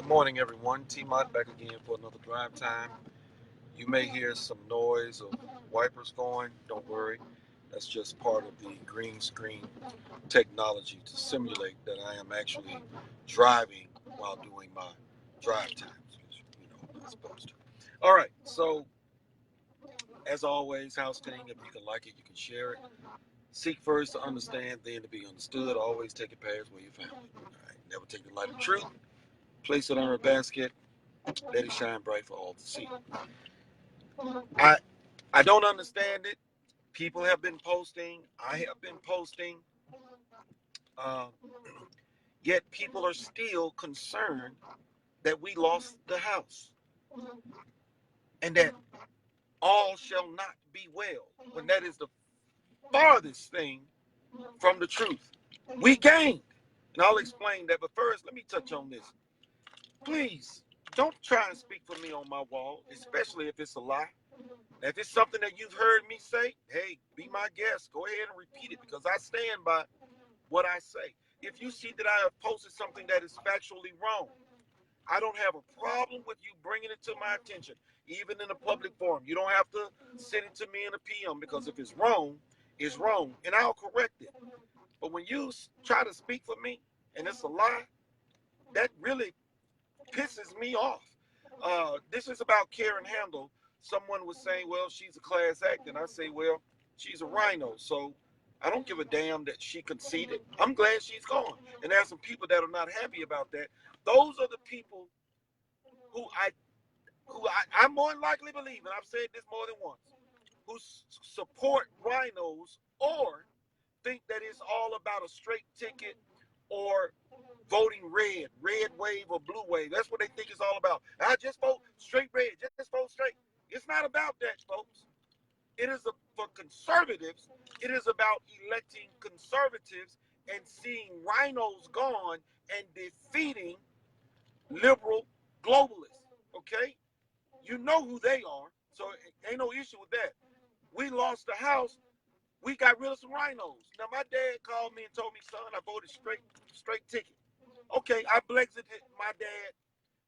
Good morning, everyone. T-Mod back again for another drive time. You may hear some noise of wipers going. Don't worry. That's just part of the green screen technology to simulate that I am actually driving while doing my drive times. I'm not supposed to. All right. So, as always, house thing, if you can like it, you can share it. Seek first to understand, then to be understood. Always take it past where you found it. All right. Never take the light of truth. Place it under a basket. Let it shine bright for all to see. I I don't understand it. People have been posting. I have been posting. Uh, Yet people are still concerned that we lost the house and that all shall not be well. When that is the farthest thing from the truth. We gained. And I'll explain that. But first, let me touch on this. Please don't try and speak for me on my wall, especially if it's a lie. If it's something that you've heard me say, hey, be my guest. Go ahead and repeat it because I stand by what I say. If you see that I have posted something that is factually wrong, I don't have a problem with you bringing it to my attention, even in a public forum. You don't have to send it to me in a PM because if it's wrong, it's wrong, and I'll correct it. But when you try to speak for me and it's a lie, that really pisses me off. This is about Karen Handel. Someone was saying, well, she's a class act. And I say, well, she's a rhino. So I don't give a damn that she conceded. I'm glad she's gone. And there are some people that are not happy about that. Those are the people who I more than likely believe, and I've said this more than once, who support rhinos or think that it's all about a straight ticket or voting red wave or blue wave. That's what they think it's all about. I just vote straight red, just vote straight. It's not about that, folks. It is for conservatives. It is about electing conservatives and seeing rhinos gone and defeating liberal globalists. Okay, you know who they are, so ain't no issue with that. We lost the house. We got rid of some rhinos. Now my dad called me and told me, son, I voted straight ticket. Okay, I blexed my dad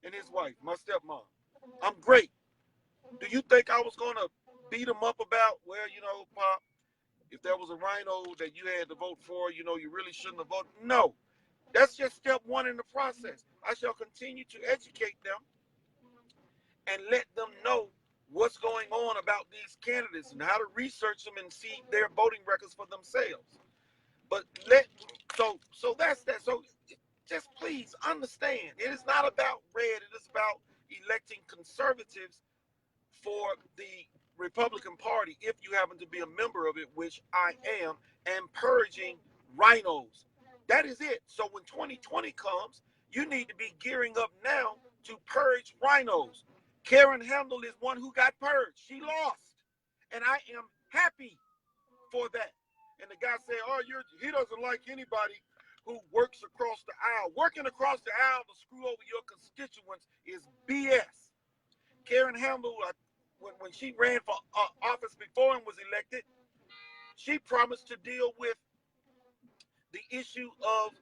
and his wife, my stepmom. I'm great. Do you think I was gonna beat him up about, well, Pop, if there was a rhino that you had to vote for, you really shouldn't have voted? No. That's just step one in the process. I shall continue to educate them and let them know what's going on about these candidates and how to research them and see their voting records for themselves. But so that's that. So just please understand, it is not about red. It is about electing conservatives for the Republican Party, if you happen to be a member of it, which I am, and purging rhinos. That is it. So when 2020 comes, you need to be gearing up now to purge rhinos. Karen Handel is one who got purged. She lost. And I am happy for that. And the guy said, oh, he doesn't like anybody who works across the aisle. Working across the aisle to screw over your constituents is BS. Karen Handel, when she ran for office before and was elected, she promised to deal with the issue of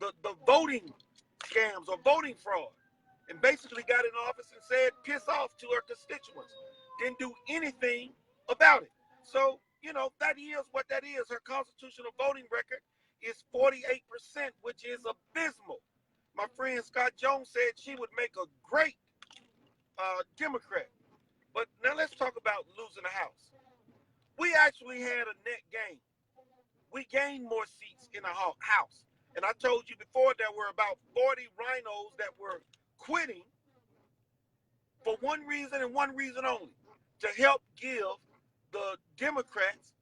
the voting scams or voting fraud, and basically got in office and said piss off to her constituents. Didn't do anything about it. So, that is what that is. Her constitutional voting record is 48%, which is abysmal. My friend Scott Jones said she would make a great Democrat. But now let's talk about losing the House. We actually had a net gain. We gained more seats in the House. And I told you before there were about 40 rhinos that were quitting for one reason and one reason only, to help give the Democrats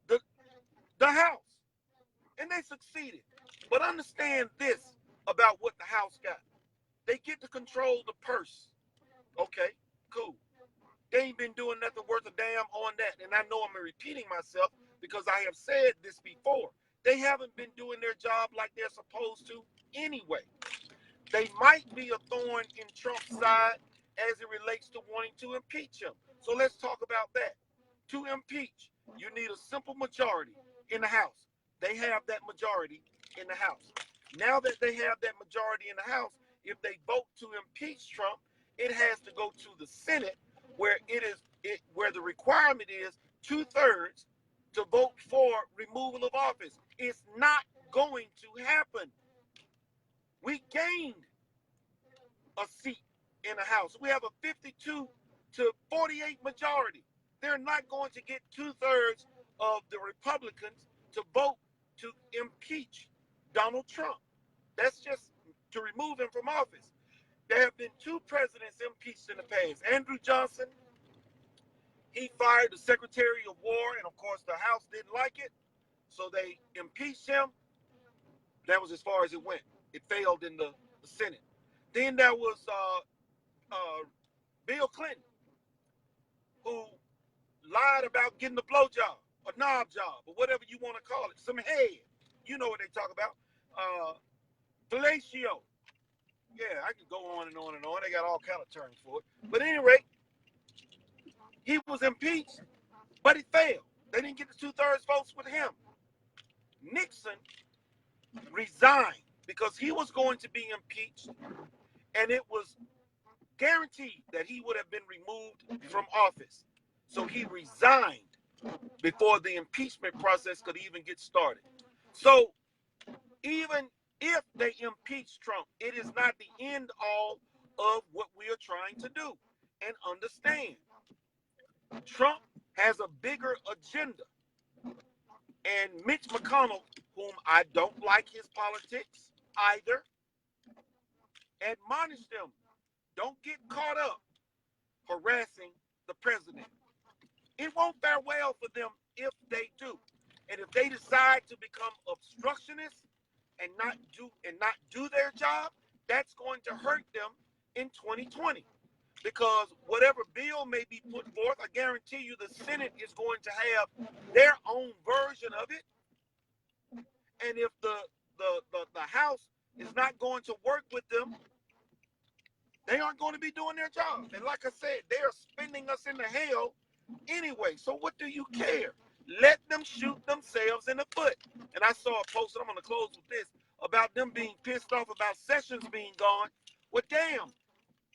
the House. And they succeeded. But understand this about what the House got. They get to control the purse. Okay, cool. They ain't been doing nothing worth a damn on that. And I know I'm repeating myself because I have said this before. They haven't been doing their job like they're supposed to anyway. They might be a thorn in Trump's side as it relates to wanting to impeach him. So let's talk about that. To impeach, you need a simple majority in the House. They have that majority in the House. Now that they have that majority in the House, if they vote to impeach Trump, it has to go to the Senate, where where the requirement is 2/3 to vote for removal of office. It's not going to happen. We gained a seat in the House. We have a 52 to 48 majority. They're not going to get 2/3 of the Republicans to vote to impeach Donald Trump. That's just to remove him from office. There have been 2 presidents impeached in the past. Andrew Johnson, he fired the Secretary of War, and of course the House didn't like it, so they impeached him. That was as far as it went. It failed in the Senate. Then there was Bill Clinton, who lied about getting a blowjob, a knob job, or whatever you want to call it, some head. You know what they talk about. Fellatio. Yeah, I can go on and on and on. They got all kind of terms for it. But at any rate, he was impeached, but it failed. They didn't get the 2/3 votes with him. Nixon resigned because he was going to be impeached, and it was guaranteed that he would have been removed from office. So he resigned before the impeachment process could even get started. So even if they impeach Trump, it is not the end all of what we are trying to do. And understand, Trump has a bigger agenda. And Mitch McConnell, whom I don't like his politics either, admonished them, don't get caught up harassing the president. It won't fare well for them if they do. And if they decide to become obstructionists and not do their job, that's going to hurt them in 2020. Because whatever bill may be put forth, I guarantee you the Senate is going to have their own version of it. And if the House is not going to work with them, they aren't going to be doing their job. And like I said, they are spinning us into hell anyway. So what do you care? Let them shoot themselves in the foot. And I saw a post, and I'm going to close with this, about them being pissed off about Sessions being gone. Well, damn,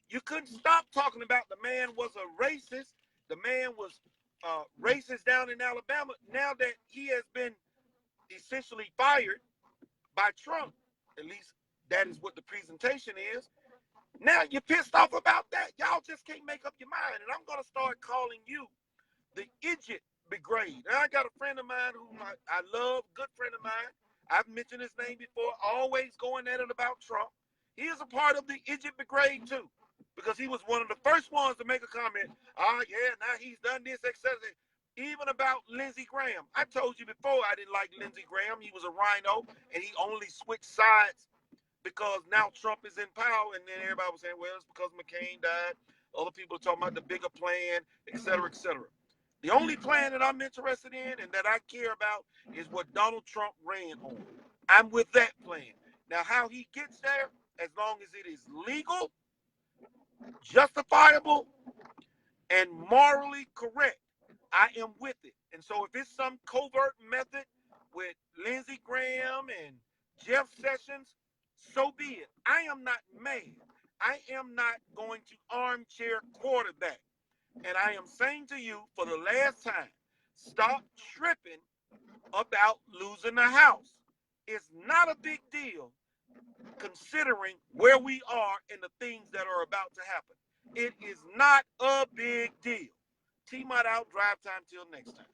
you couldn't stop talking about the man was a racist. The man was racist down in Alabama. Now that he has been essentially fired by Trump, at least that is what the presentation is. Now you're pissed off about that. Y'all just can't make up your mind. And I'm going to start calling you the idiot brigade. Now, I got a friend of mine whom I love, good friend of mine. I've mentioned his name before, always going at it about Trump. He is a part of the idiot brigade too, because he was one of the first ones to make a comment. Oh, yeah, now he's done this, etc. Even about Lindsey Graham. I told you before I didn't like Lindsey Graham. He was a rhino, and he only switched sides because now Trump is in power, and then everybody was saying, well, it's because McCain died. Other people are talking about the bigger plan, etc., etc. The only plan that I'm interested in and that I care about is what Donald Trump ran on. I'm with that plan. Now, how he gets there, as long as it is legal, justifiable, and morally correct, I am with it. And so if it's some covert method with Lindsey Graham and Jeff Sessions, so be it. I am not mad. I am not going to armchair quarterback. And I am saying to you for the last time, stop tripping about losing the House. It's not a big deal considering where we are and the things that are about to happen. It is not a big deal. T-Mod out, drive time till next time.